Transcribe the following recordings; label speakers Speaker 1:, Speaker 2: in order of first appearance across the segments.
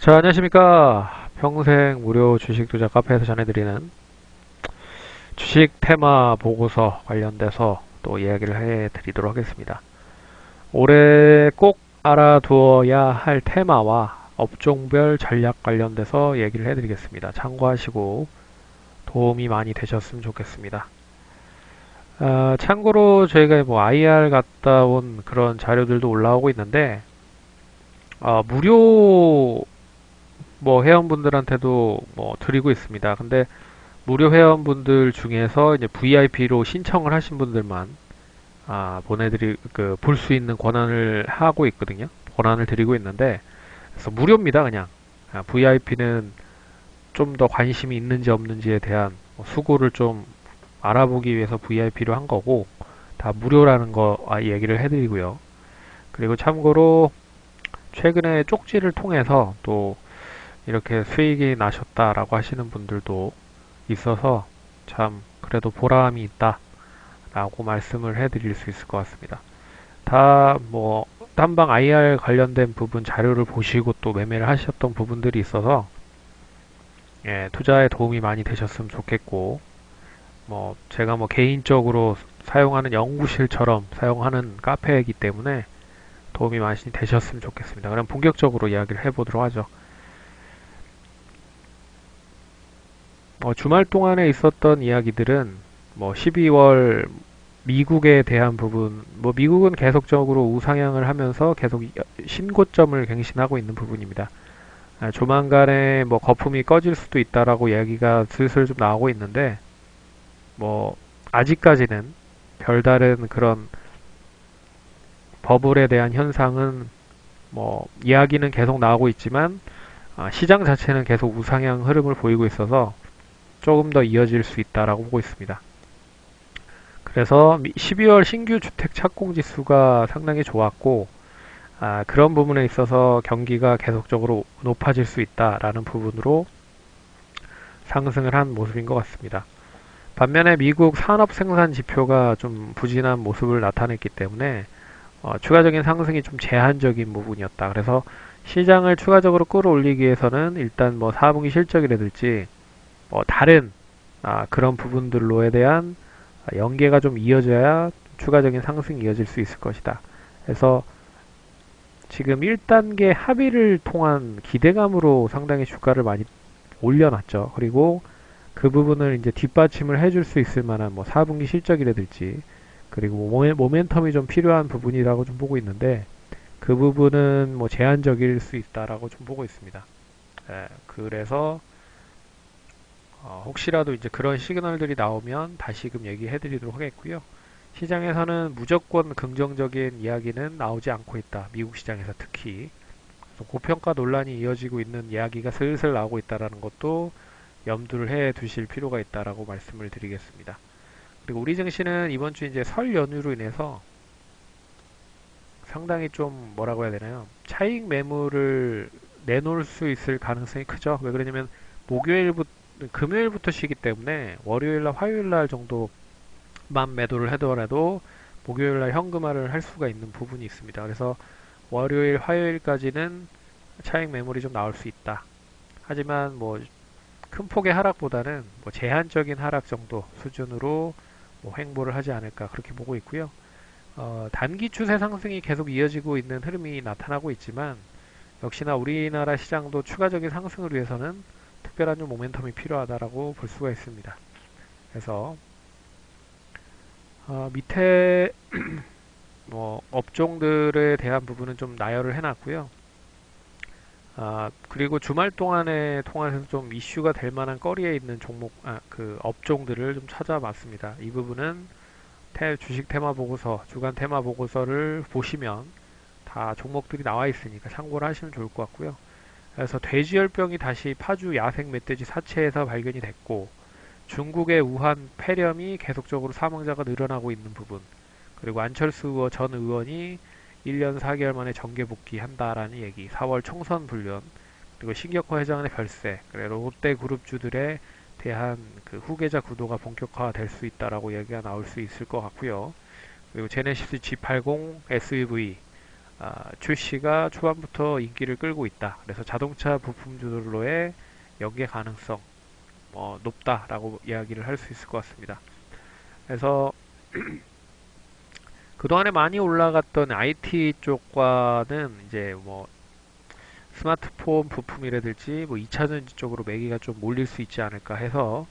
Speaker 1: 자, 안녕하십니까. 평생 무료 주식 투자 카페에서 전해드리는 주식 테마 보고서 관련돼서 또 이야기를 해드리도록 하겠습니다. 올해 꼭 알아두어야 할 테마와 업종별 전략 관련돼서 얘기를 해드리겠습니다. 참고하시고 도움이 많이 되셨으면 좋겠습니다. 참고로 저희가 뭐 IR 갔다 온 그런 자료들도 올라오고 있는데, 무료 뭐 회원분들한테도 뭐 드리고 있습니다. 근데 무료 회원분들 중에서 이제 VIP로 신청을 하신 분들만 볼 수 있는 권한을 하고 있거든요. 권한을 드리고 있는데, 그래서 무료입니다, 그냥. VIP는 좀 더 관심이 있는지 없는지에 대한 수고를 좀 알아보기 위해서 VIP로 한 거고, 다 무료라는 거 얘기를 해드리고요. 그리고 참고로 최근에 쪽지를 통해서 또 이렇게 수익이 나셨다라고 하시는 분들도 있어서 참 그래도 보람이 있다라고 말씀을 해드릴 수 있을 것 같습니다. 다 뭐 딴방 IR 관련된 부분 자료를 보시고 또 매매를 하셨던 부분들이 있어서 투자에 도움이 많이 되셨으면 좋겠고, 뭐 제가 뭐 개인적으로 사용하는 연구실처럼 사용하는 카페이기 때문에 도움이 많이 되셨으면 좋겠습니다. 그럼 본격적으로 이야기를 해보도록 하죠. 주말 동안에 있었던 이야기들은 뭐 12월 미국에 대한 부분, 뭐 미국은 계속적으로 우상향을 하면서 계속 신고점을 갱신하고 있는 부분입니다. 조만간에 뭐 거품이 꺼질 수도 있다라고 이야기가 슬슬 좀 나오고 있는데, 뭐 아직까지는 별다른 그런 버블에 대한 현상은 뭐 이야기는 계속 나오고 있지만, 시장 자체는 계속 우상향 흐름을 보이고 있어서 조금 더 이어질 수 있다라고 보고 있습니다. 그래서 12월 신규 주택 착공 지수가 상당히 좋았고, 그런 부분에 있어서 경기가 계속적으로 높아질 수 있다라는 부분으로 상승을 한 모습인 것 같습니다. 반면에 미국 산업 생산 지표가 좀 부진한 모습을 나타냈기 때문에 추가적인 상승이 좀 제한적인 부분이었다. 그래서 시장을 추가적으로 끌어올리기 위해서는 일단 뭐 4분기 실적이라든지 다른 그런 부분들로에 대한 연계가 좀 이어져야 추가적인 상승이 이어질 수 있을 것이다. 그래서 지금 1단계 합의를 통한 기대감으로 상당히 주가를 많이 올려놨죠. 그리고 그 부분을 이제 뒷받침을 해줄 수 있을 만한 뭐 4분기 실적이라든지, 그리고 모멘텀이 좀 필요한 부분이라고 좀 보고 있는데, 그 부분은 뭐 제한적일 수 있다라고 좀 보고 있습니다. 그래서 혹시라도 이제 그런 시그널들이 나오면 다시금 얘기해 드리도록 하겠고요. 시장에서는 무조건 긍정적인 이야기는 나오지 않고 있다. 미국 시장에서 특히. 그래서 고평가 논란이 이어지고 있는 이야기가 슬슬 나오고 있다는 것도 염두를 해 두실 필요가 있다라고 말씀을 드리겠습니다. 그리고 우리 증시는 이번 주 이제 설 연휴로 인해서 상당히 좀 뭐라고 해야 되나요? 차익 매물을 내놓을 수 있을 가능성이 크죠. 왜 그러냐면 목요일부터 금요일부터 쉬기 때문에 월요일날 화요일날 정도만 매도를 하더라도 목요일날 현금화를 할 수가 있는 부분이 있습니다. 그래서 월요일 화요일까지는 차익 매물이 좀 나올 수 있다. 하지만 뭐 큰 폭의 하락보다는 뭐 제한적인 하락 정도 수준으로 뭐 횡보를 하지 않을까 그렇게 보고 있고요. 단기 추세 상승이 계속 이어지고 있는 흐름이 나타나고 있지만, 역시나 우리나라 시장도 추가적인 상승을 위해서는 특별한 좀 모멘텀이 필요하다라고 볼 수가 있습니다. 그래서 밑에 뭐 업종들에 대한 부분은 좀 나열을 해놨고요. 그리고 주말 동안에 통해서 좀 이슈가 될 만한 거리에 있는 그 업종들을 좀 찾아봤습니다. 이 부분은 주식 테마 보고서, 주간 테마 보고서를 보시면 다 종목들이 나와 있으니까 참고를 하시면 좋을 것 같고요. 그래서 돼지열병이 다시 파주 야생 멧돼지 사체에서 발견이 됐고, 중국의 우한 폐렴이 계속적으로 사망자가 늘어나고 있는 부분, 그리고 안철수 전 의원이 1년 4개월 만에 정계 복귀한다라는 얘기, 4월 총선 불륜, 그리고 신격호 회장의 별세, 그리고 롯데 그룹주들에 대한 그 후계자 구도가 본격화될 수 있다라고 얘기가 나올 수 있을 것 같고요. 그리고 제네시스 G80 SUV, 출시가 초반부터 인기를 끌고 있다. 그래서 자동차 부품주로의 연계 가능성 높다라고 이야기를 할 수 있을 것 같습니다. 그래서 그동안에 많이 올라갔던 IT 쪽과는 이제 뭐 스마트폰 부품이라든지 뭐 2차전지 쪽으로 매기가 좀 몰릴 수 있지 않을까 해서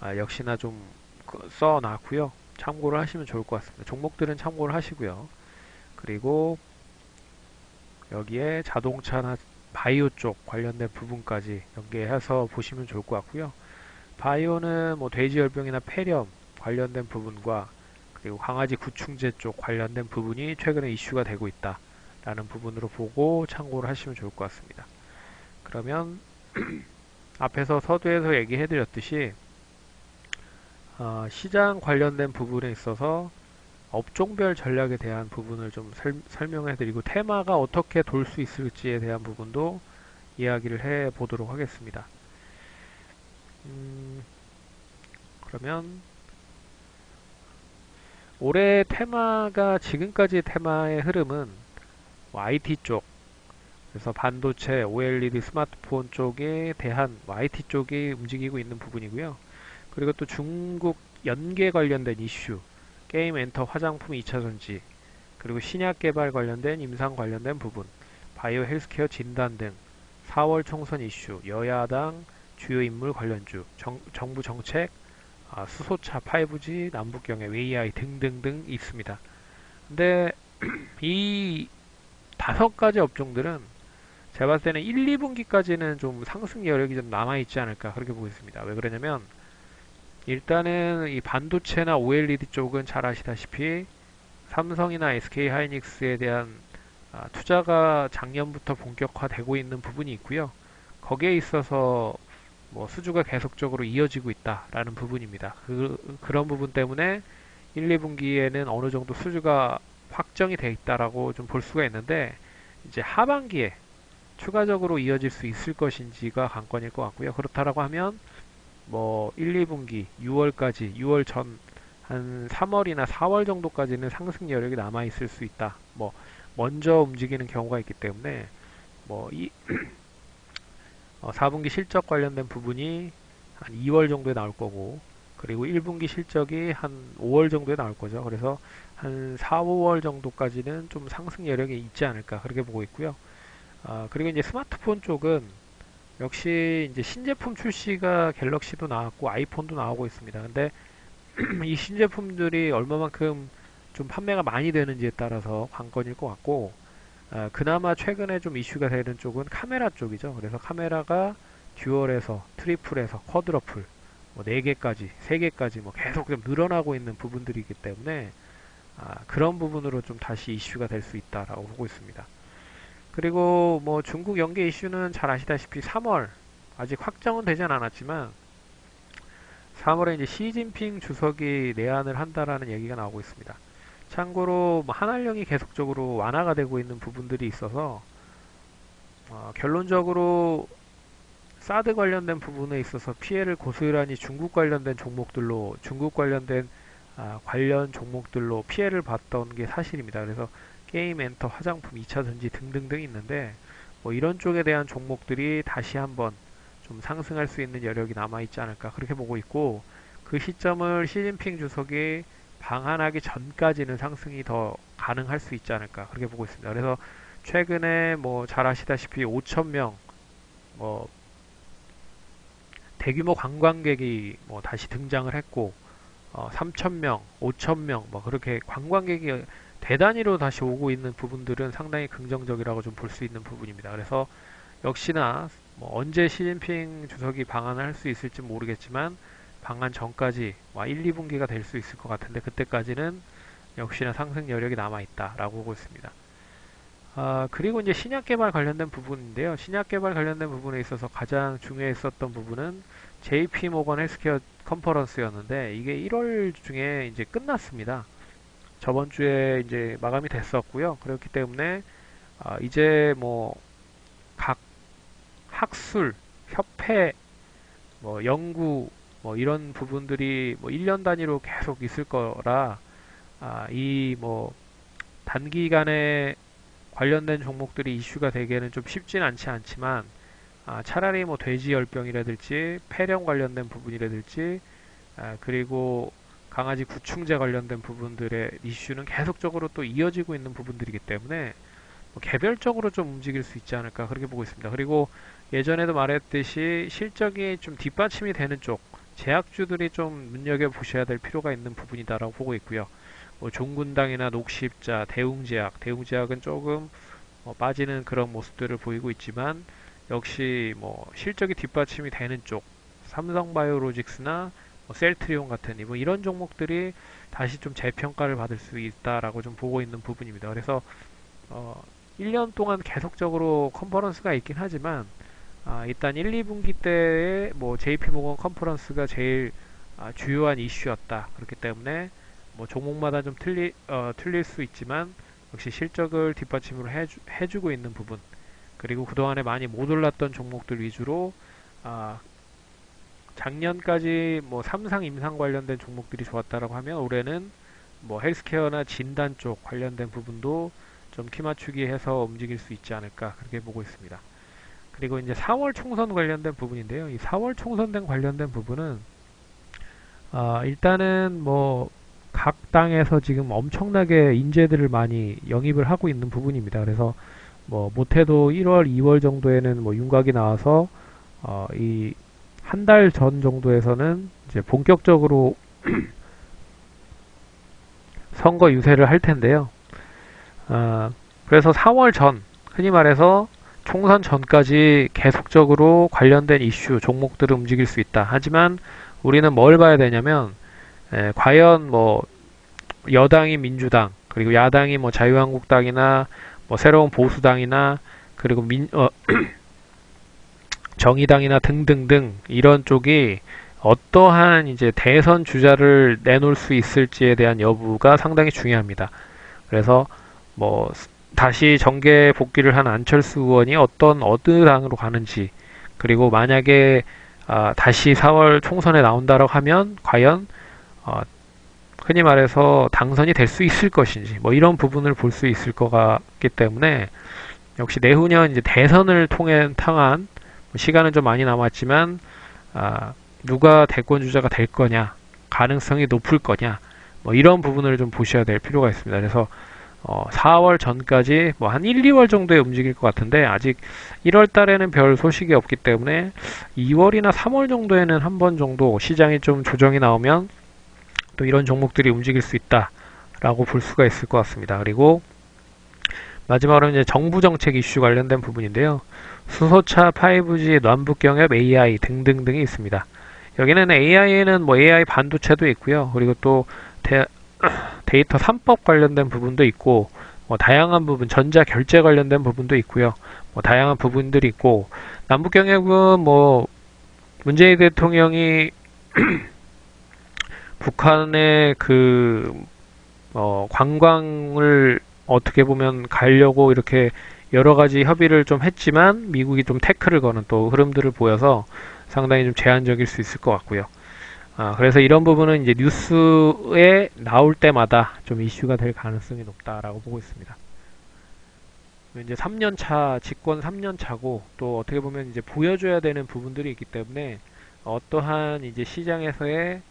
Speaker 1: 역시나 좀 써놨고요. 참고를 하시면 좋을 것 같습니다. 종목들은 참고를 하시고요. 그리고 여기에 자동차나 바이오 쪽 관련된 부분까지 연계해서 보시면 좋을 것 같고요. 바이오는 뭐 돼지열병이나 폐렴 관련된 부분과 그리고 강아지 구충제 쪽 관련된 부분이 최근에 이슈가 되고 있다라는 부분으로 보고 참고를 하시면 좋을 것 같습니다. 그러면 앞에서 서두에서 얘기해드렸듯이 시장 관련된 부분에 있어서 업종별 전략에 대한 부분을 좀 설명해드리고 테마가 어떻게 돌 수 있을지에 대한 부분도 이야기를 해 보도록 하겠습니다. 그러면 올해 테마가 지금까지의 테마의 흐름은 뭐 IT 쪽, 그래서 반도체, OLED, 스마트폰 쪽에 대한 뭐 IT 쪽이 움직이고 있는 부분이고요. 그리고 또 중국 연계 관련된 이슈, 게임, 엔터, 화장품, 2차전지, 그리고 신약 개발 관련된 임상 관련된 부분, 바이오 헬스케어 진단 등 4월 총선 이슈, 여야당 주요 인물 관련주, 정부 정책, 수소차, 5G, 남북경협, AI 등등등 있습니다. 근데 이 5가지 업종들은 제가 봤을 때는 1, 2분기까지는 좀 상승 여력이 좀 남아있지 않을까 그렇게 보고 있습니다. 왜 그러냐면 일단은 이 반도체나 OLED 쪽은 잘 아시다시피 삼성이나 SK 하이닉스에 대한 투자가 작년부터 본격화되고 있는 부분이 있고요. 거기에 있어서 뭐 수주가 계속적으로 이어지고 있다라는 부분입니다. 그런 부분 때문에 1, 2분기에는 어느 정도 수주가 확정이 돼 있다라고 좀 볼 수가 있는데 이제 하반기에 추가적으로 이어질 수 있을 것인지가 관건일 것 같고요. 그렇다라고 하면 뭐 1, 2분기 6월까지 6월 전 한 3월이나 4월 정도까지는 상승 여력이 남아 있을 수 있다. 뭐 먼저 움직이는 경우가 있기 때문에 뭐이 4분기 실적 관련된 부분이 한 2월 정도에 나올 거고 그리고 1분기 실적이 한 5월 정도에 나올 거죠. 그래서 한 4, 5월 정도까지는 좀 상승 여력이 있지 않을까 그렇게 보고 있고요. 그리고 이제 스마트폰 쪽은 역시 이제 신제품 출시가 갤럭시도 나왔고 아이폰도 나오고 있습니다. 근데 이 신제품들이 얼마만큼 좀 판매가 많이 되는지에 따라서 관건일 것 같고 그나마 최근에 좀 이슈가 되는 쪽은 카메라 쪽이죠. 그래서 카메라가 듀얼에서 트리플에서 쿼드러플 뭐 4개까지 3개까지 뭐 계속 좀 늘어나고 있는 부분들이기 때문에 그런 부분으로 좀 다시 이슈가 될 수 있다라고 보고 있습니다. 그리고 뭐 중국 연계 이슈는 잘 아시다시피 3월 아직 확정은 되진 않았지만 3월에 이제 시진핑 주석이 내한을 한다라는 얘기가 나오고 있습니다. 참고로 뭐 한알령이 계속적으로 완화가 되고 있는 부분들이 있어서 결론적으로 사드 관련된 부분에 있어서 피해를 고스란히 중국 관련된 종목들로 중국 관련된 관련 종목들로 피해를 봤던 게 사실입니다. 그래서 게임, 엔터, 화장품, 2차전지 등등등 있는데 뭐 이런 쪽에 대한 종목들이 다시 한번 좀 상승할 수 있는 여력이 남아있지 않을까 그렇게 보고 있고 그 시점을 시진핑 주석이 방한하기 전까지는 상승이 더 가능할 수 있지 않을까 그렇게 보고 있습니다. 그래서 최근에 뭐 잘 아시다시피 5천명 뭐 대규모 관광객이 뭐 다시 등장을 했고 3천명, 5천명 뭐 그렇게 관광객이 대단위로 다시 오고 있는 부분들은 상당히 긍정적이라고 좀 볼 수 있는 부분입니다. 그래서 역시나 뭐 언제 시진핑 주석이 방한을 할 수 있을지 모르겠지만 방한 전까지 1, 2분기가 될 수 있을 것 같은데 그때까지는 역시나 상승 여력이 남아 있다라고 보고 있습니다. 그리고 이제 신약 개발 관련된 부분인데요. 신약 개발 관련된 부분에 있어서 가장 중요했었던 부분은 JP 모건 헬스케어 컨퍼런스였는데 이게 1월 중에 이제 끝났습니다. 저번 주에 이제 마감이 됐었고요. 그렇기 때문에 이제 뭐 각 학술, 협회, 뭐 연구 뭐 이런 부분들이 뭐 1년 단위로 계속 있을 거라 이 뭐 단기간에 관련된 종목들이 이슈가 되기에는 좀 쉽진 않지만 차라리 뭐 돼지열병이라든지 폐렴 관련된 부분이라든지 그리고 강아지 구충제 관련된 부분들의 이슈는 계속적으로 또 이어지고 있는 부분들이기 때문에 뭐 개별적으로 좀 움직일 수 있지 않을까 그렇게 보고 있습니다. 그리고 예전에도 말했듯이 실적이 좀 뒷받침이 되는 쪽 제약주들이 좀 눈여겨보셔야 될 필요가 있는 부분이다라고 보고 있고요. 뭐 종군당이나 녹십자, 대웅제약은 조금 빠지는 그런 모습들을 보이고 있지만 역시 뭐 실적이 뒷받침이 되는 쪽 삼성바이오로직스나 뭐 셀트리온 같은 뭐 이런 종목들이 다시 좀 재평가를 받을 수 있다라고 좀 보고 있는 부분입니다. 그래서 1년 동안 계속적으로 컨퍼런스가 있긴 하지만 일단 1, 2분기 때에 뭐 JP모건 컨퍼런스가 제일 주요한 이슈였다. 그렇기 때문에 뭐 종목마다 좀 틀릴 수 있지만 역시 실적을 뒷받침으로 해주고 있는 부분 그리고 그동안에 많이 못 올랐던 종목들 위주로 작년까지 뭐 삼상 임상 관련된 종목들이 좋았다라고 하면 올해는 뭐 헬스케어나 진단 쪽 관련된 부분도 좀 키 맞추기 해서 움직일 수 있지 않을까 그렇게 보고 있습니다. 그리고 이제 4월 총선 관련된 부분인데요. 이 4월 총선된 관련된 부분은 일단은 뭐 각 당에서 지금 엄청나게 인재들을 많이 영입을 하고 있는 부분입니다. 그래서 뭐 못해도 1월, 2월 정도에는 뭐 윤곽이 나와서 이 한 달 전 정도에서는 이제 본격적으로 선거 유세를 할 텐데요. 그래서 4월 전, 흔히 말해서 총선 전까지 계속적으로 관련된 이슈, 종목들을 움직일 수 있다. 하지만 우리는 뭘 봐야 되냐면 과연 뭐 여당이 민주당 그리고 야당이 뭐 자유한국당이나 뭐 새로운 보수당이나 그리고 정의당이나 등등등 이런 쪽이 어떠한 이제 대선 주자를 내놓을 수 있을지에 대한 여부가 상당히 중요합니다. 그래서 뭐 다시 정계 복귀를 한 안철수 의원이 어느 당으로 가는지 그리고 만약에 다시 4월 총선에 나온다고 하면 과연 흔히 말해서 당선이 될 수 있을 것인지 뭐 이런 부분을 볼 수 있을 것 같기 때문에 역시 내후년 이제 대선을 향한 시간은 좀 많이 남았지만 누가 대권 주자가 될 거냐 가능성이 높을 거냐 뭐 이런 부분을 좀 보셔야 될 필요가 있습니다. 그래서 4월 전까지 뭐 한 1, 2월 정도에 움직일 것 같은데 아직 1월 달에는 별 소식이 없기 때문에 2월이나 3월 정도에는 한 번 정도 시장이 좀 조정이 나오면 또 이런 종목들이 움직일 수 있다라고 볼 수가 있을 것 같습니다. 그리고 마지막으로 이제 정부 정책 이슈 관련된 부분인데요. 수소차, 5G, 남북경협, AI 등등등이 있습니다. 여기는 AI에는 뭐 AI 반도체도 있고요. 그리고 또 데이터 3법 관련된 부분도 있고 뭐 다양한 부분, 전자 결제 관련된 부분도 있고요. 뭐 다양한 부분들이 있고 남북경협은 뭐 문재인 대통령이 북한의 관광을 어떻게 보면 가려고 이렇게 여러 가지 협의를 좀 했지만 미국이 좀 태클을 거는 또 흐름들을 보여서 상당히 좀 제한적일 수 있을 것 같고요. 그래서 이런 부분은 이제 뉴스에 나올 때마다 좀 이슈가 될 가능성이 높다라고 보고 있습니다. 이제 3년 차, 집권 3년 차고 또 어떻게 보면 이제 보여줘야 되는 부분들이 있기 때문에 어떠한 이제 시장에서의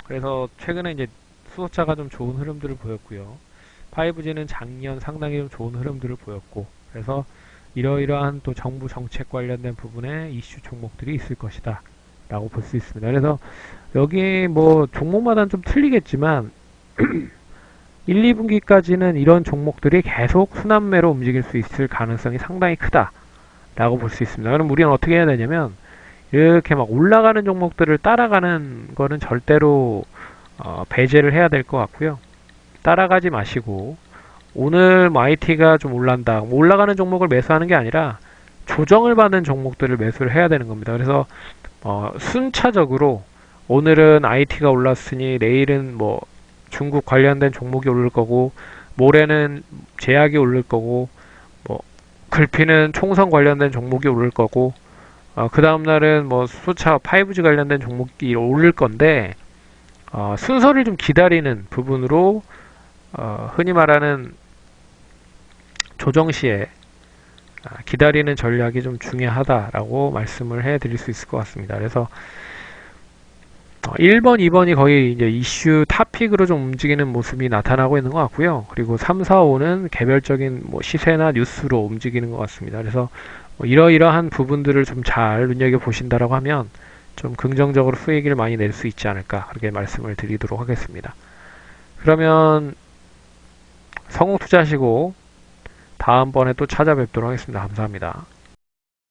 Speaker 1: 그래서 최근에 이제 수소차가 좀 좋은 흐름들을 보였고요. 5G는 작년 상당히 좀 좋은 흐름들을 보였고 그래서 이러이러한 또 정부 정책 관련된 부분에 이슈 종목들이 있을 것이다 라고 볼 수 있습니다. 그래서 여기 뭐 종목마다는 좀 틀리겠지만 1, 2분기까지는 이런 종목들이 계속 순환매로 움직일 수 있을 가능성이 상당히 크다 라고 볼 수 있습니다. 그럼 우리는 어떻게 해야 되냐면 이렇게 막 올라가는 종목들을 따라가는 거는 절대로 배제를 해야 될 것 같고요. 따라가지 마시고 오늘 뭐 IT가 좀 올란다. 올라가는 종목을 매수하는 게 아니라 조정을 받은 종목들을 매수를 해야 되는 겁니다. 그래서 순차적으로 오늘은 IT가 올랐으니 내일은 뭐 중국 관련된 종목이 오를 거고 모레는 제약이 오를 거고 뭐 글피는 총선 관련된 종목이 오를 거고 그 다음날은 뭐 수소차 5G 관련된 종목이 오를 건데 순서를 좀 기다리는 부분으로 흔히 말하는 조정 시에 기다리는 전략이 좀 중요하다라고 말씀을 해드릴 수 있을 것 같습니다. 그래서 1번, 2번이 거의 이제 이슈 탑픽으로 좀 움직이는 모습이 나타나고 있는 것 같고요. 그리고 3, 4, 5는 개별적인 뭐 시세나 뉴스로 움직이는 것 같습니다. 그래서 이러이러한 부분들을 좀 잘 눈여겨보신다라고 하면 좀 긍정적으로 수익을 많이 낼 수 있지 않을까 그렇게 말씀을 드리도록 하겠습니다. 그러면 성공 투자하시고 다음번에 또 찾아뵙도록 하겠습니다. 감사합니다.